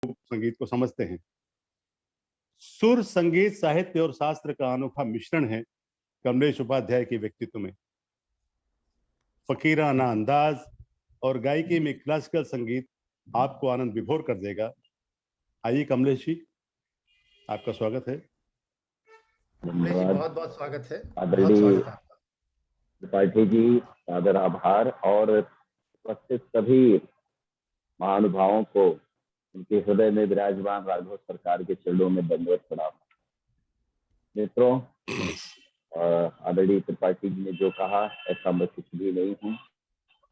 संगीत को समझते हैं। सुर, संगीत, साहित्य और शास्त्र का अनोखा मिश्रण है कमलेश उपाध्याय के व्यक्तित्व में। फकीराना अंदाज और गायकी में क्लासिकल संगीत आपको आनंद विभोर कर देगा। आइए कमलेश जी, आपका स्वागत है। धन्यवाद, बहुत बहुत स्वागत है। आदरणीय त्रिपाठी जी, सादर आभार और उपस्थित सभी महानुभावों को उनके हृदय में विराजमान राघव सरकार के चरणों में दंडवत प्रणाम। मित्रों, आदरणीय त्रिपाठी जी ने जो कहा ऐसा मैं कुछ भी नहीं हूँ,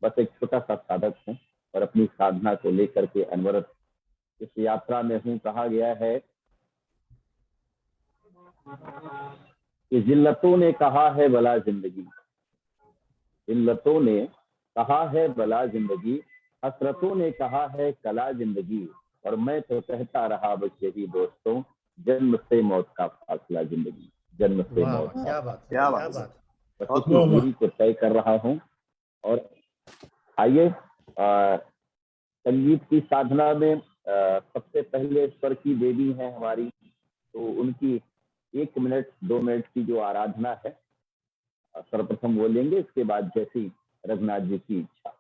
बस एक छोटा सा साधक हूँ और अपनी साधना को लेकर के अनवरत इस यात्रा में हूँ। कहा गया है कि जिल्लतों ने कहा है भला जिंदगी, जिल्लतों ने कहा है भला जिंदगी, हसरतों ने कहा है कला जिंदगी, और मैं तो कहता रहा बस यही दोस्तों, जन्म से मौत का फासला जिंदगी, जन्म से मौत। क्या बात, क्या बात। बस इसी दूरी को तय कर रहा हूँ। और आइए संगीत की साधना में सबसे पहले स्वर की देवी है हमारी, तो उनकी 1 मिनट 2 मिनट की जो आराधना है सर्वप्रथम वो लेंगे, इसके बाद जैसी रघुनाथ जी की इच्छा।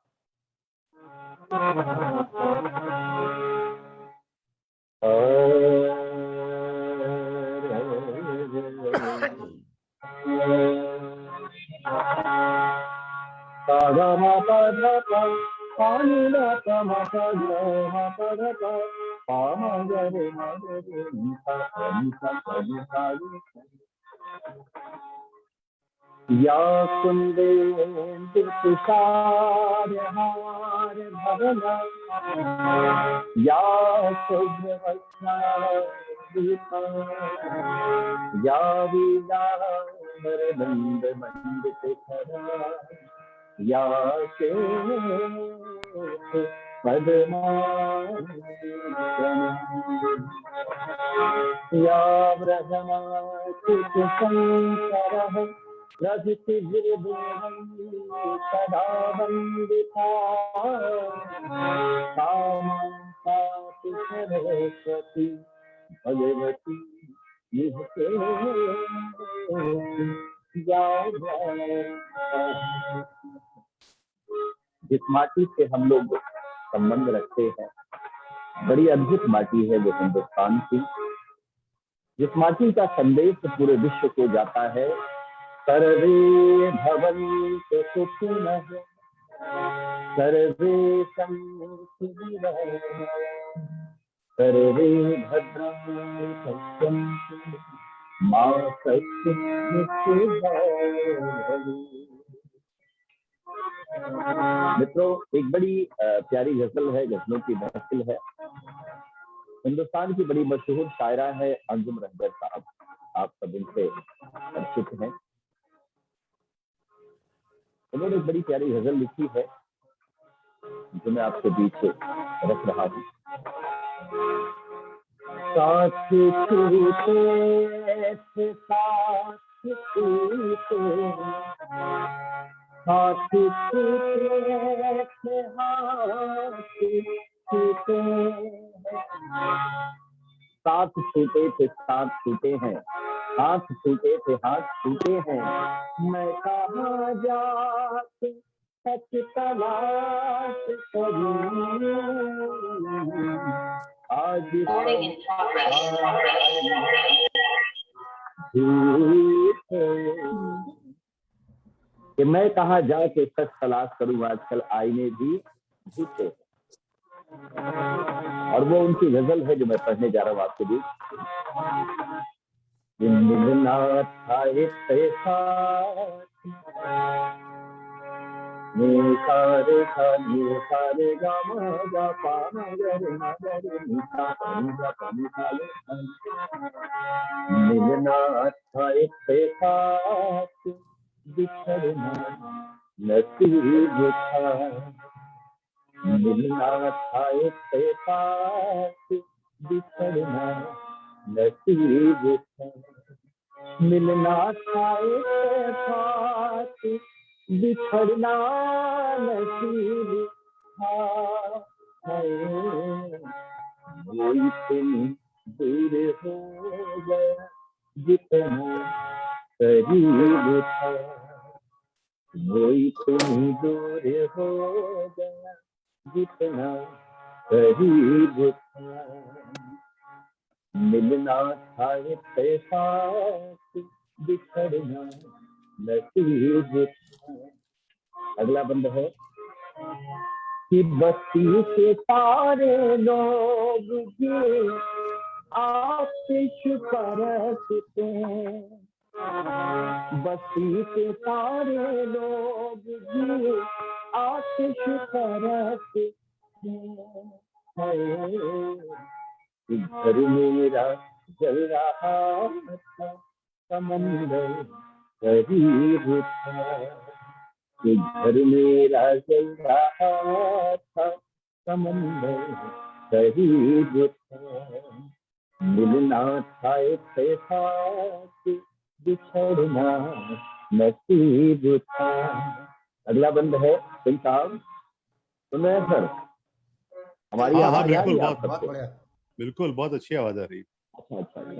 या कुंदेन्दु तुषार हार भवना, या शुभ्रवस्त्रा या वीणावरदंड मंडित खरा, या या ब्रह्माच्युतशंकरः रघुकुलदेवं सदा वन्दिता, सामां पातु सरस्वती भगवती निहते जिस माटी से हम लोग संबंध रखते हैं, बड़ी अद्भुत माटी है वो हिंदुस्तान की, जिस माटी का संदेश पूरे विश्व को जाता है। सर्वे भवन्तु सुखिनः, सर्वे सन्तु निरामयाः, सर्वे भद्राणि पश्यन्तु मा कश्चित् दुःखभाग्। मित्रों, एक बड़ी प्यारी गजल है, गजलों की महफिल है। हिंदुस्तान की बड़ी मशहूर शायरा है अंजुम रहबर साहब, आप सब इनसे परिचित हैं। उन्होंने एक बड़ी प्यारी गजल लिखी है जो मैं आपके बीच रख रहा हूँ। साथ छूटे ऐसे साथ छूटे, हाथ छूटे ऐसे हाथ छूटे, साथ छूटे थे साथ छूटे हैं, हाथ छूटे थे हाथ छूटे हैं, मैं कहाँ जाके सच तलाश करूं, आज कि मैं कहाँ जाके सच तलाश करूं, आजकल आईने भी झूठे। और वो उनकी गजल है जो मैं पढ़ने जा रहा हूँ आपके बीच। मिलना था एक सारे सारे गा पा मिलना था एक साथ, बिछड़ना नसीब था, मिलना था एक साथ, बिछड़ना नसीब था, मिलना था एक साथ, बिछड़ना नसीब था, वो इतनी दूर हो गया जितना करीब था, वो इतनी दूर हो गया जितना करीब था। मिलना था इत्तेफाक, बिछड़ना नसीब था। अगला बंद है कि बस्ती के सारे लोग भी आतिश परसते हैं, बस्ती के सारे लोग भी आतिश परसते हैं। घर मेरा जल रहा था, समंदर करीब था, घर मेरा जल रहा था, समंदर करीब था। मिलना था इत्तेफाक, बिछड़ना नसीब था। अगला बंद है सिंह साहब, सुन रहे हैं सर? हमारी हाँ हाँ आवाज आ रही बिल्कुल, है आप बहुत बहुत सबको? बढ़िया। बिल्कुल, बहुत अच्छी आवाज आ रही है। अच्छा अच्छा।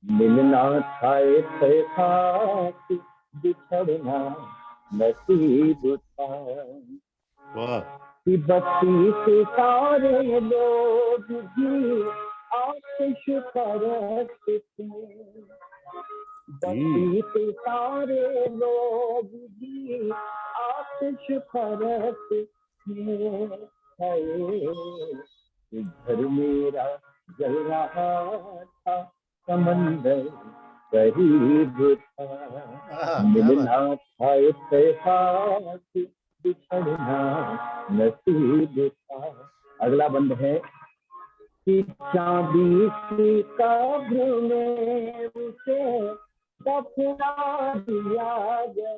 मिलना था इत्तेफाक, बिछड़ना नसीब था। वाह, कि बस्ती के सारे लोग भी आतिश परसते, बस्ती के सारे लोग भी आतिश परसते हैं। घर मेरा जल रहा था, समंदर करीब था। क्या बात। मिलना था इत्तेफाक, बिछड़ना नसीब था। अगला बंद है कि चांदी की कब्र में उसे दफना दिया गया,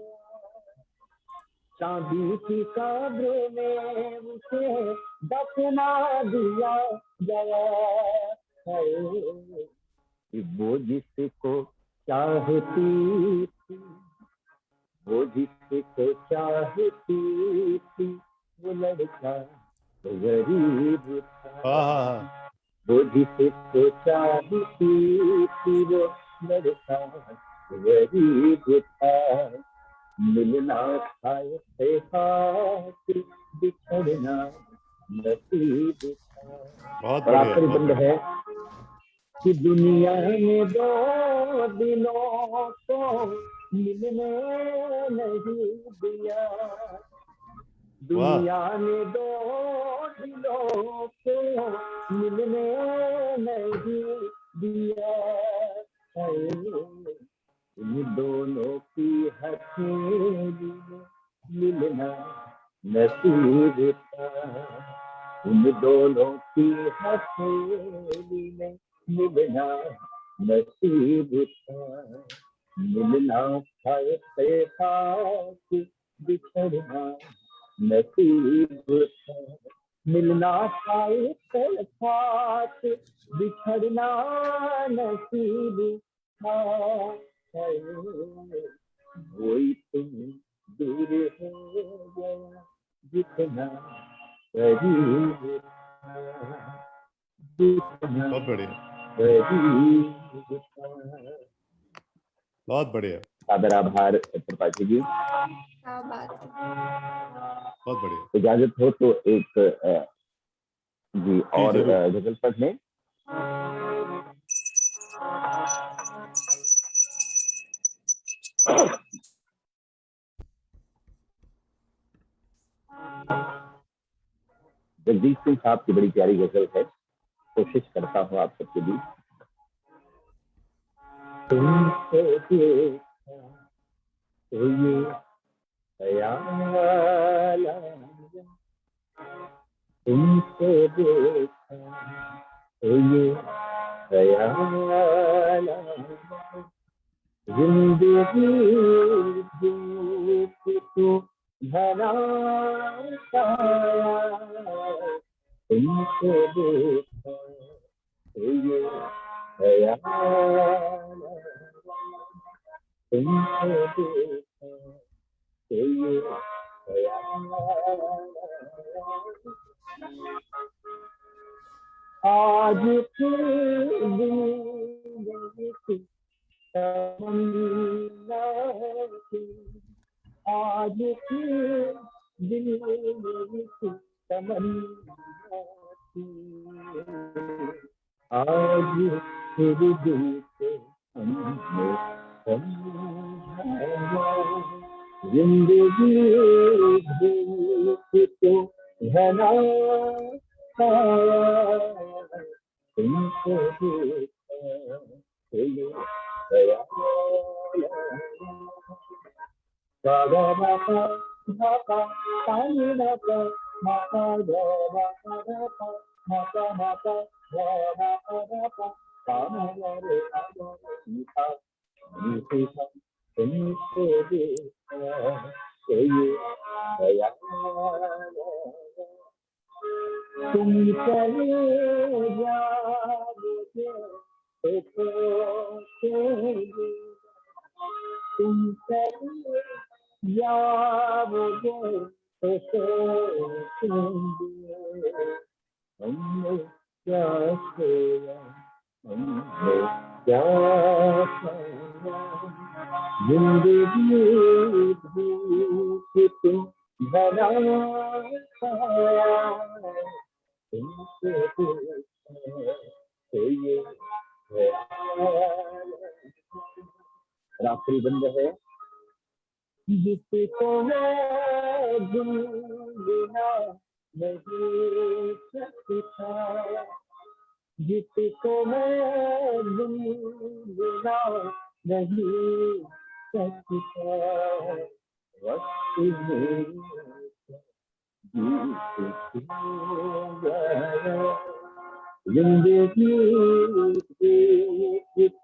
चांदी की कब्र में उसे दफना दिया गया है। वो जिसको चाहती थी, वो जिसको चाहती थी, वो लड़का गरीब था। हाँ हाँ हाँ, वो जिसको चाहती थी, वो लड़का गरीब था। मिलना था इत्तेफाक, बिछड़ना नसीब था। बहुत और बढ़िया, आखिरी बहुत बंद बढ़िया। है कि दुनिया में दो दिलों को मिलने नहीं दिया, वाह, दुनिया ने दो दिलों को मिलने नहीं दिया है। इन दोनों की हथेली में मिलना नसीब था, इन दोनों की हथेली में मिलना नसीब था। मिलना था इत्तेफाक, बिछड़ना नसीब था। मिलना था इत्तेफाक, बिछड़ना नसीब था। वो इतनी दूर हो गया जितना करीब था, जितना बहुत बढ़िया, करीब था। बहुत बढ़िया, सादर आभार त्रिपाठी जी। क्या बात है। बहुत बढ़िया। इजाजत हो तो एक जी जी और जरूर। गजल पढ़ लें। जगदीश सिंह साहब की बड़ी प्यारी गजल है, कोशिश करता हूँ आप सबके बीच। तुमसे देखा तो ये ख्याल आया, तुमसे देखा तो ये ख्याल आया, जिंदगी धूप तो भरा तुमसे देखा तो ये ख्याल आया, तुमसे देखा तो ये ख्याल आया, आज फिर जिंदगी की तमन्ना थी, आज फिर जिंदगी की तमन्ना थी, आज फिर दिल से हमने समझा, जिंदगी भूख तो घना खाया, तुमको देखा तो ये ख्याल आया। Maka tani maka maka ga maka maka maka maka ga maka maka kama re ama ita ita tumko dekha koyi gaya तुम चले जाओगे तो सोचेंगे, तुम चले जाओगे तो सोचेंगे, हमने क्या खोया, हमने क्या पाया, जिंदगी भूख तुम भरा पाया, तुमसे पूछा तो ये ख्याल। आखिरी बंद है, जिसको मैं भूलना नहीं सकता, जिसको मैं भूलना नहीं सकता, वक्त में जिंदगी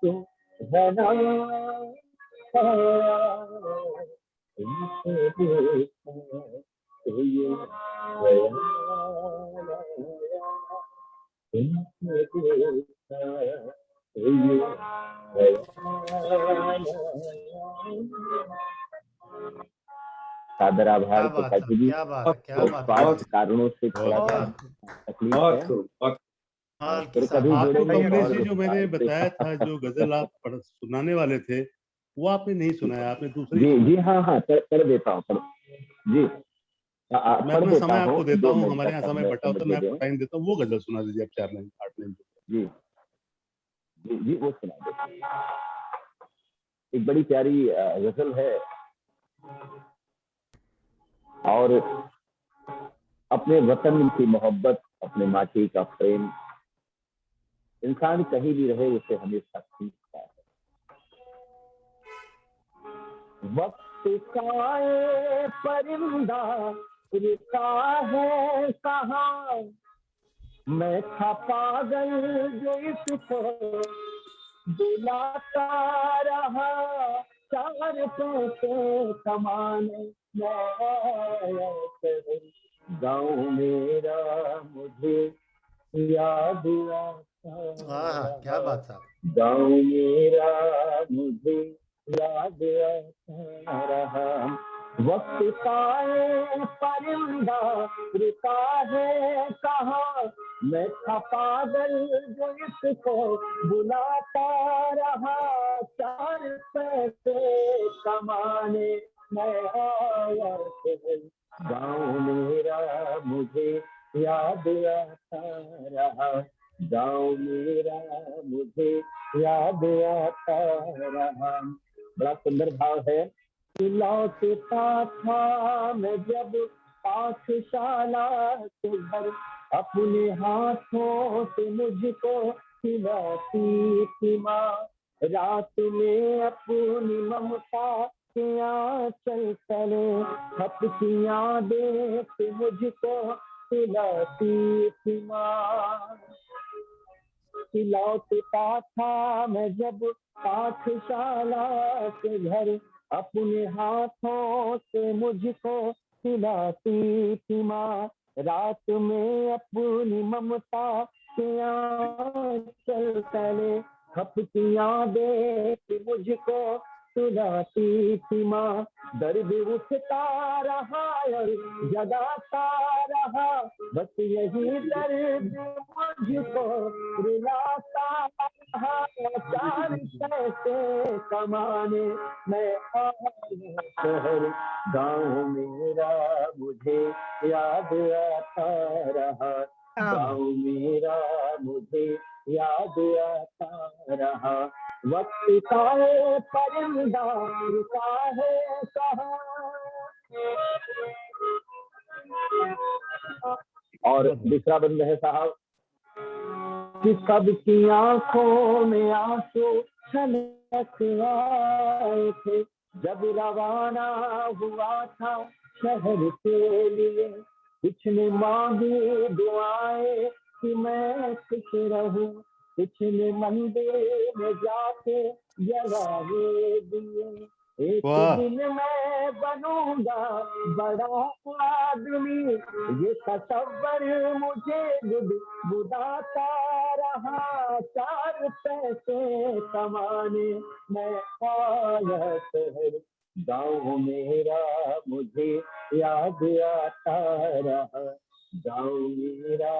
तो बना तुमसे देखा तो ये ख्याल आया, तुमसे देखा तो ये ख्याल आया। सादर आभार क्या बात प्रकाश है, जी। क्या बात है, क्या तो बात है। स्वास्थ्य कारणों से थोड़ा सा बहुत तकलीफ है, फिर साहब, कभी आपको जुड़ेंगे कमलेश और जी जो मैंने विस्तार से। बताया था, जो गजल आप सुनाने वाले थे, वो आपने नहीं सुनाया, आपने दूसरी जी सुनाई। जी हाँ हाँ कर देता हूँ जी मैं पढ़ अपना देता समय हूँ, आपको देता 2 हूँ, मिनट हमारे यहाँ का समय बटा होता है, मैं दे आपको दें। टाइम देता हूँ, वो गजल सुना दीजिए आप 4 लाइन 8 लाइन। जी जी वो सुना देते। एक बड़ी प्यारी गजल है, और अपने वतन की मोहब्बत, अपने माटी का प्रेम, इंसान कहीं भी रहे उसे हमेशा सीखता है। वक्त का ये परिंदा उड़ता है कहाँ, मैं था पागल जो इसको बुलाता रहा, 4 पैसे कमाने गाँव मेरा मुझे याद आता, क्या बात साहब। गाँव मेरा मुझे याद आता रहा, वक्त का ये परिंदा उड़ता है कहाँ, मैं था पागल जो इसको बुलाता रहा, 4 पैसे कमाने मैं आया, गाँव मेरा मुझे याद आता रहा, गाँव मेरा मुझे याद आता रहा। बड़ा सुंदर भाव है। लौटता था मैं जब पाठशाला से घर, अपने हाथों से मुझको खिलाती थी माँ, रात में अपनी ममता के आंचल तले थपकियां देख मुझको खिलाती थी माँ। लौटता था मैं जब पाठशाला से घर, अपने हाथों से मुझको खिलाती थी माँ, रात में अपनी ममता के आंचल तले थपकियां देख मुझको सुनाती थी माँ, दर्द उठता रहा और जगाता रहा, बस यही दर्द मुझको रुलाता रहा। चार पैसे कमाने मैं आया शहर, गाँव मेरा मुझे याद आता रहा, गाँव मेरा मुझे याद आता रहा। वक्त का ये परिंदा रुका है कहाँ। और दूसरा बंद है साहब कि सबकी आंखों में आंसू छलक आए थे, जब रवाना हुआ था शहर के लिए, किसने मांगी दुआएं कि मैं खुश रहूं, किसने मंदिर में जाके जलाए दिए। एक वाह दिन मैं बनूंगा बड़ा आदमी, ये तसव्वुर मुझे गुदगुदाता रहा। चार पैसे कमाने मैं आया शहर, गाँव मेरा मुझे याद आता रहा, गाँव मेरा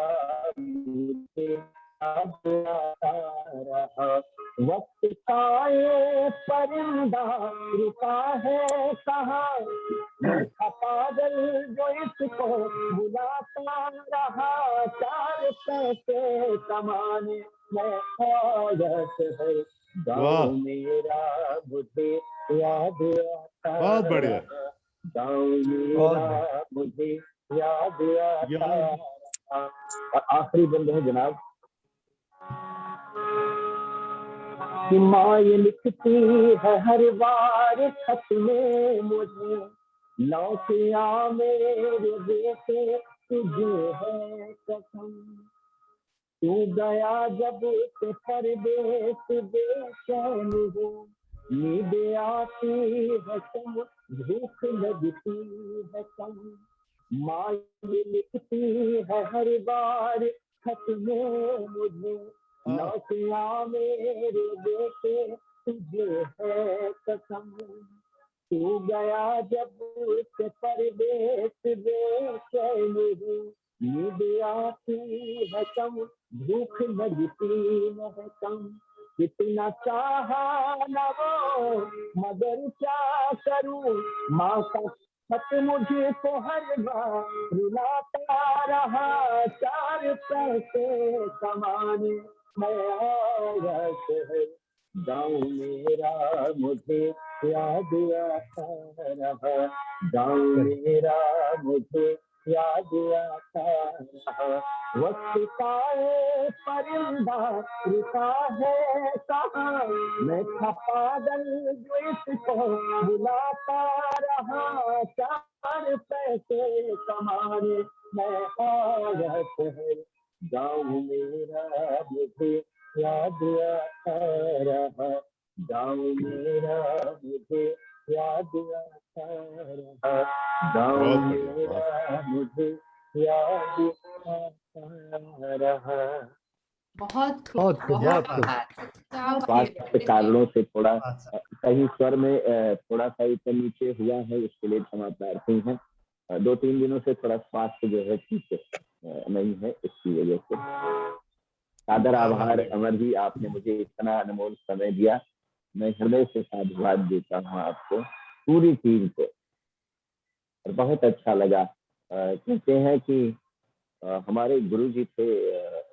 मुझे याद आता रहा। वक्त का ये परिंदा रुका है कहाँ, मैं था पागल जो इसको बुलाता रहा। चार पैसे कमाने मैं आया शहर, गाँव वाह मेरा मुझे याद आता बहुत बढ़िया रहा, गाँव मेरा मुझे याद आता याद रहा। और आखिरी बंद है जनाब कि माँ ये लिखती है हर बार खत में मुझे, लौटिया मेरे बेटे तुझे है कसम, तू गया जब से परदेस बेचैन हूँ, नींद आती है कम, भूख लगती है कम। माँ ये लिखती है हर बार खत में मुझे, लौटिया मेरे बेटे तुझे है कसम, तू गया जब से परदेस बेचैन हूँ, नींद आती है कम, भूख लगती है कम। कितना चाहा न वो मगर क्या करूं, माँ का खत मुझे तो हर बार रुलाता रहा। चार पैसे कमाने मैं आया शहर, गाँव मेरा मुझे याद आता रहा, गाँव मेरा मुझे याद आता रहा। वक्त का ये परिंदा रुका है कहाँ, मैं था पागल जो इसको बुलाता रहा। चार पैसे कमाने मैं आया शहर, गाँव मेरा मुझे याद आता रहा, गाँव मेरा मुझे याद आता रहा, गाँव बहुत बढ़िया वाह मेरा मुझे याद आता रहा। बहुत खूब बहुत खूब, बहुत बहुत खूब। बात क्या बात स्वास्थ्य कारणों से थोड़ा बात सर। सही स्वर में थोड़ा सा ऊपर नीचे हुआ है, उसके लिए क्षमा प्रार्थी हैं। 2-3 दिनों से थोड़ा स्वास्थ्य जो है ठीक नहीं है, इसकी वजह से सादर आभार अमर जी, आपने मुझे इतना अनमोल समय दिया। मैं हृदय से साधुवाद देता हूँ आपको, पूरी टीम को, और बहुत अच्छा लगा। कहते हैं कि हमारे गुरु जी थे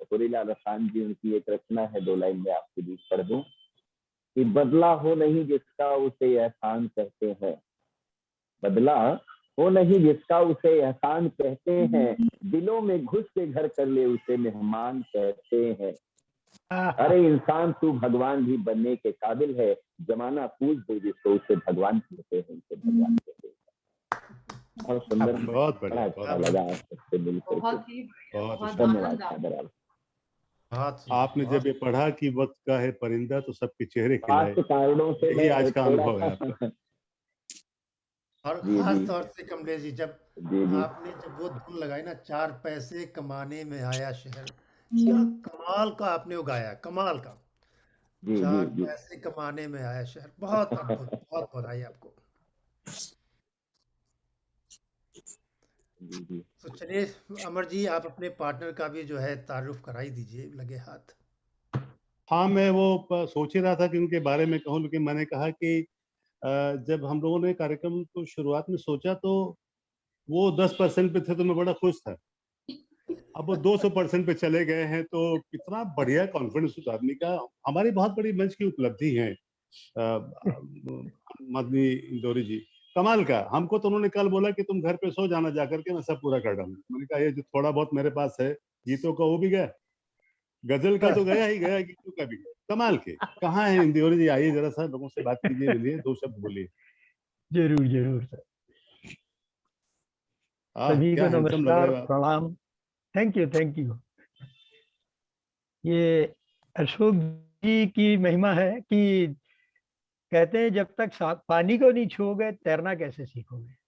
होरीलाल असान जी, उनकी एक रचना है, 2 लाइन में आपके बीच पढ़ दूं कि बदला हो नहीं जिसका उसे एहसान कहते हैं, बदला हो नहीं जिसका उसे एहसान कहते हैं, दिलों में घुस के घर कर ले उसे मेहमान कहते हैं। अरे इंसान तू भगवान भी बनने के काबिल है, जमाना पूछ दे जिसको उसे भगवान कहते हैं, उसे भगवान कहते हैं। बहुत सुंदर, बहुत बड़ा बढ़िया अच्छा लगा आपसे मिलकर के। बहुत ही बहुत बहुत धन्यवाद आनंद सादर आभार। बहुत ही आपने बहुत जब ये पढ़ा कि वक्त का है परिंदा तो सबके चेहरे खिलाए, स्वास्थ्य कारणों से यही आज मैं का थोड़ा अनुभव है सा आपका। और जी खास जी तौर से कमलेश जी, जब जी जी आपने जब वो धुन लगाई ना, 4 पैसे कमाने में आया शहर, क्या कमाल का आपने वो गाया, कमाल का। जी चार जी पैसे कमाने में आया शहर। बहुत अद्भुत, बहुत बधाई आपको। जी जी। तो चलिए अमर जी, आप अपने पार्टनर का भी जो है तारुफ करा ही दीजिए, लगे हाथ। हाँ, मैं वो सोच ही रहा था कि उनके बारे में कहूँ, लेकिन मैंने कहा कि जब हम लोगों ने कार्यक्रम को शुरुआत में सोचा तो वो 10% पे थे, तो मैं बड़ा खुश था। अब वो 200% पे चले गए हैं, तो कितना बढ़िया कॉन्फिडेंस उस आदमी का। हमारी बहुत बड़ी मंच की उपलब्धि है मदनी इंदौरी जी, कमाल का। हमको तो उन्होंने कल बोला कि तुम घर पे सो जाना, जाकर के मैं सब पूरा कर डालूंगा। मैंने कहा ये जो थोड़ा बहुत मेरे पास है, गीतों का वो भी गया, गजल का तो गया ही गया, गीतों का भी गया। कमाल के। कहाँ है इंदौरी जी? आइए जरा सा, लोगों से बात कीजिए, मिलिए, दो शब्द बोलिए। जरूर जरूर सर। सभी क्या को हैंडसम लग रहे नमस्कार, हो आप। प्रणाम। Thank you, thank you. ये अशोक जी की महिमा है कि कहते हैं जब तक पानी को नहीं छूओगे तैरना कैसे सीखोगे।